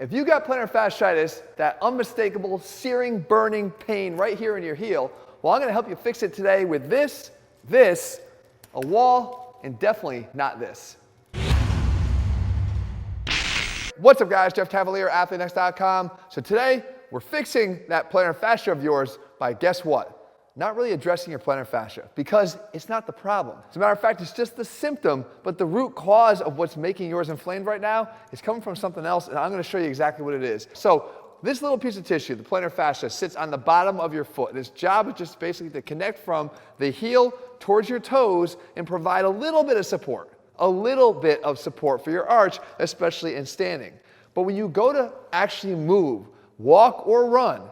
If you got plantar fasciitis, that unmistakable, searing, burning pain right here in your heel, well, I'm going to help you fix it today with this, a wall, and definitely not this. What's up, guys? Jeff Cavalier, ATHLEAN-X.com. So today, we're fixing that plantar fascia of yours by, guess what? Not really addressing your plantar fascia, because it's not the problem. As a matter of fact, it's just the symptom, but the root cause of what's making yours inflamed right now is coming from something else, and I'm going to show you exactly what it is. So this little piece of tissue, the plantar fascia, sits on the bottom of your foot. Its job is just basically to connect from the heel towards your toes and provide a little bit of support. A little bit of support for your arch, especially in standing. But when you go to actually move, walk or run,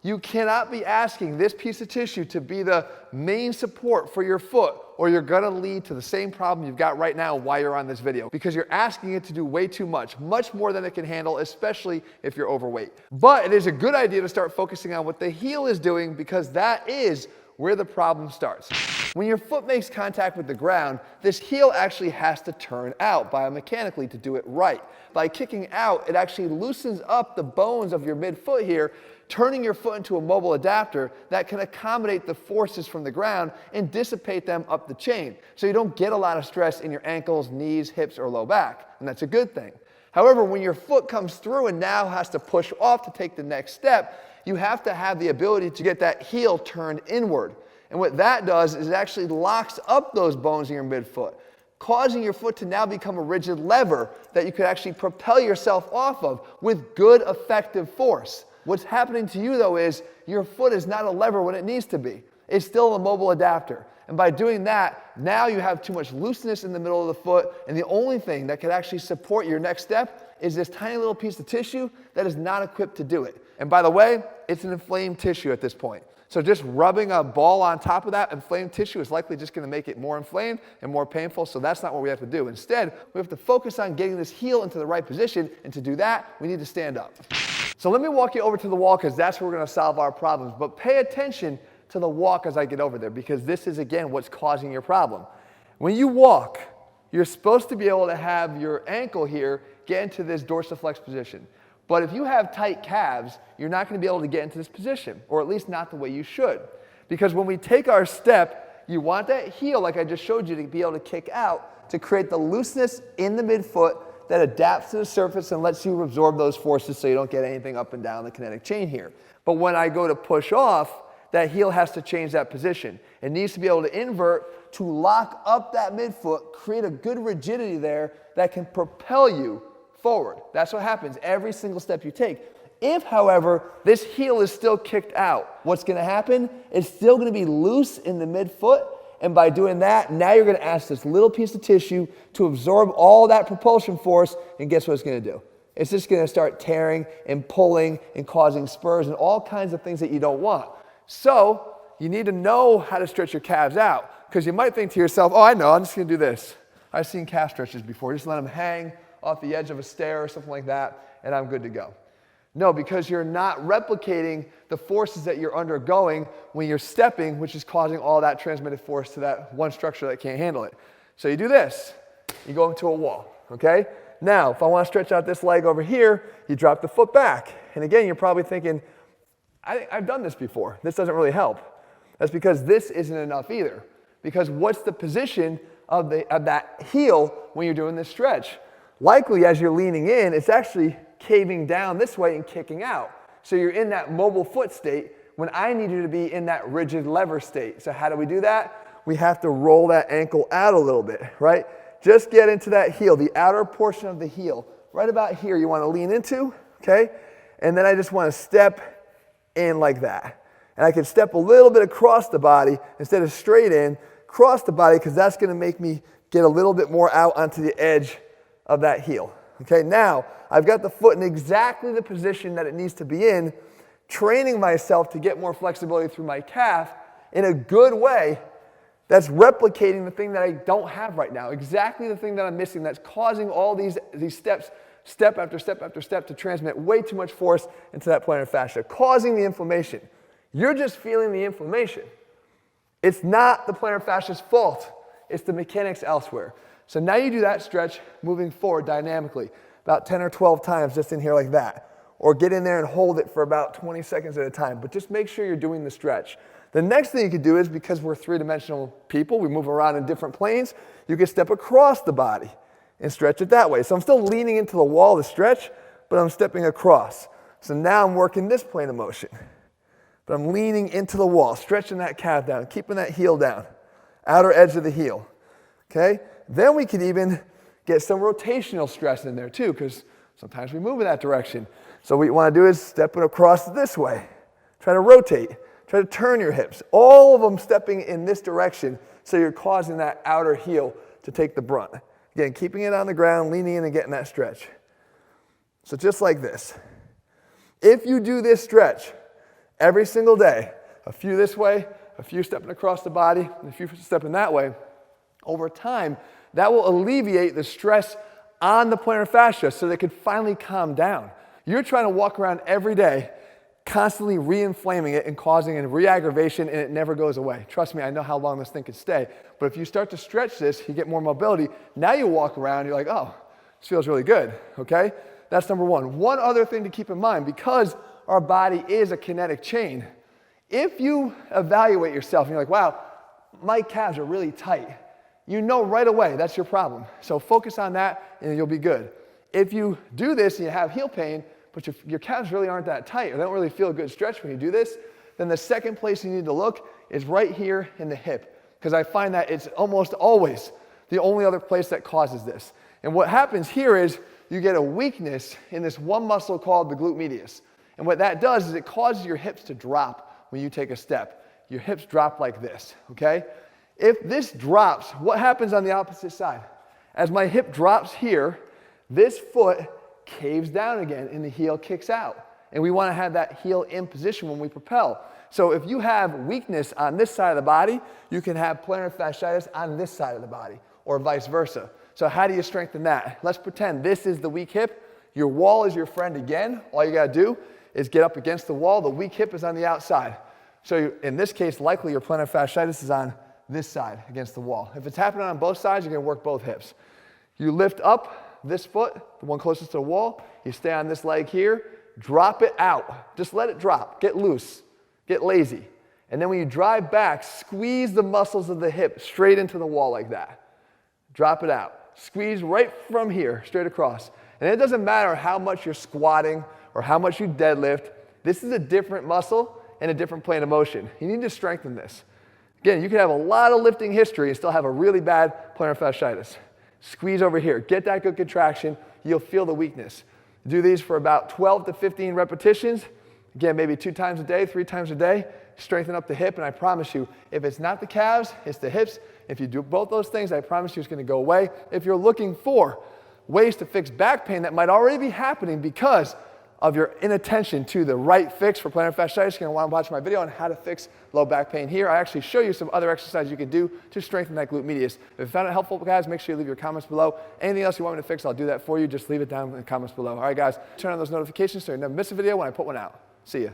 you cannot be asking this piece of tissue to be the main support for your foot, or you're gonna lead to the same problem you've got right now while you're on this video, because you're asking it to do way too much more than it can handle, especially if you're overweight. But it is a good idea to start focusing on what the heel is doing, because that is where the problem starts. When your foot makes contact with the ground, this heel actually has to turn out biomechanically to do it right. By kicking out, it actually loosens up the bones of your midfoot here, turning your foot into a mobile adapter that can accommodate the forces from the ground and dissipate them up the chain. So you don't get a lot of stress in your ankles, knees, hips, or low back, and that's a good thing. However, when your foot comes through and now has to push off to take the next step, you have to have the ability to get that heel turned inward. And what that does is it actually locks up those bones in your midfoot, causing your foot to now become a rigid lever that you could actually propel yourself off of with good, effective force. What's happening to you, though, is your foot is not a lever when it needs to be. It's still a mobile adapter. And by doing that, now you have too much looseness in the middle of the foot, and the only thing that can actually support your next step is this tiny little piece of tissue that is not equipped to do it. And by the way, it's an inflamed tissue at this point. So just rubbing a ball on top of that inflamed tissue is likely just going to make it more inflamed and more painful, so that's not what we have to do. Instead, we have to focus on getting this heel into the right position, and to do that, we need to stand up. So let me walk you over to the wall, because that's where we're going to solve our problems. But pay attention to the walk as I get over there, because this is, again, what's causing your problem. When you walk, you're supposed to be able to have your ankle here get into this dorsiflex position. But if you have tight calves, you're not going to be able to get into this position, or at least not the way you should. Because when we take our step, you want that heel, like I just showed you, to be able to kick out to create the looseness in the midfoot that adapts to the surface and lets you absorb those forces so you don't get anything up and down the kinetic chain here. But when I go to push off, that heel has to change that position. It needs to be able to invert to lock up that midfoot, create a good rigidity there that can propel you forward. That's what happens every single step you take. If, however, this heel is still kicked out, what's going to happen? It's still going to be loose in the midfoot, and by doing that, now you're going to ask this little piece of tissue to absorb all that propulsion force, and guess what it's going to do? It's just going to start tearing and pulling and causing spurs and all kinds of things that you don't want. So you need to know how to stretch your calves out, because you might think to yourself, oh, I know, I'm just going to do this. I've seen calf stretches before. Just let them hang off the edge of a stair or something like that, and I'm good to go. No, because you're not replicating the forces that you're undergoing when you're stepping, which is causing all that transmitted force to that one structure that can't handle it. So you do this, you go into a wall, okay? Now, if I want to stretch out this leg over here, you drop the foot back. And again, you're probably thinking, I've done this before. This doesn't really help. That's because this isn't enough either. Because what's the position of that heel when you're doing this stretch? Likely, as you're leaning in, it's actually caving down this way and kicking out. So you're in that mobile foot state when I need you to be in that rigid lever state. So how do we do that? We have to roll that ankle out a little bit, right? Just get into that heel, the outer portion of the heel. Right about here you want to lean into, okay? And then I just want to step in like that. And I can step a little bit across the body instead of straight in, cross the body, because that's going to make me get a little bit more out onto the edge of that heel. Okay, now I've got the foot in exactly the position that it needs to be in, training myself to get more flexibility through my calf in a good way that's replicating the thing that I don't have right now, exactly the thing that I'm missing that's causing all these steps, step after step after step, to transmit way too much force into that plantar fascia, causing the inflammation. You're just feeling the inflammation. It's not the plantar fascia's fault. It's the mechanics elsewhere. So now you do that stretch moving forward dynamically. about 10 or 12 times just in here like that. Or get in there and hold it for about 20 seconds at a time. But just make sure you're doing the stretch. The next thing you could do is, because we're three-dimensional people, we move around in different planes, you can step across the body and stretch it that way. So I'm still leaning into the wall to stretch, but I'm stepping across. So now I'm working this plane of motion. But I'm leaning into the wall, stretching that calf down, keeping that heel down, outer edge of the heel. Okay? Then we could even get some rotational stress in there too, because sometimes we move in that direction. So what you want to do is step it across this way. Try to rotate. Try to turn your hips. All of them stepping in this direction, so you're causing that outer heel to take the brunt. Again, keeping it on the ground, leaning in and getting that stretch. So just like this. If you do this stretch every single day, a few this way, a few stepping across the body, and a few stepping that way, over time, that will alleviate the stress on the plantar fascia so they could finally calm down. You're trying to walk around every day, constantly re-inflaming it and causing a re-aggravation, and it never goes away. Trust me, I know how long this thing could stay. But if you start to stretch this, you get more mobility. Now you walk around, you're like, oh, this feels really good, okay? That's number one. One other thing to keep in mind, because our body is a kinetic chain, if you evaluate yourself and you're like, wow, my calves are really tight, you know right away that's your problem. So focus on that and you'll be good. If you do this and you have heel pain, but your calves really aren't that tight, or they don't really feel a good stretch when you do this, then the second place you need to look is right here in the hip, because I find that it's almost always the only other place that causes this. And what happens here is you get a weakness in this one muscle called the glute medius. And what that does is it causes your hips to drop when you take a step. Your hips drop like this, okay? If this drops, what happens on the opposite side? As my hip drops here, this foot caves down again and the heel kicks out. And we want to have that heel in position when we propel. So if you have weakness on this side of the body, you can have plantar fasciitis on this side of the body, or vice versa. So how do you strengthen that? Let's pretend this is the weak hip. Your wall is your friend again. All you got to do is get up against the wall. The weak hip is on the outside. So in this case, likely your plantar fasciitis is on this side against the wall. If it's happening on both sides, you're going to work both hips. You lift up this foot, the one closest to the wall. You stay on this leg here. Drop it out. Just let it drop. Get loose. Get lazy. And then when you drive back, squeeze the muscles of the hip straight into the wall like that. Drop it out. Squeeze right from here, straight across. And it doesn't matter how much you're squatting or how much you deadlift. This is a different muscle and a different plane of motion. You need to strengthen this. Again, you can have a lot of lifting history and still have a really bad plantar fasciitis. Squeeze over here. Get that good contraction. You'll feel the weakness. Do these for about 12 to 15 repetitions. Again, maybe 2 times a day, 3 times a day. Strengthen up the hip, and I promise you, if it's not the calves, it's the hips. If you do both those things, I promise you it's going to go away. If you're looking for ways to fix back pain that might already be happening because of your inattention to the right fix for plantar fasciitis, you're going to want to watch my video on how to fix low back pain here. I actually show you some other exercises you can do to strengthen that glute medius. If you found it helpful, guys, make sure you leave your comments below. Anything else you want me to fix, I'll do that for you. Just leave it down in the comments below. All right, guys, turn on those notifications so you never miss a video when I put one out. See ya.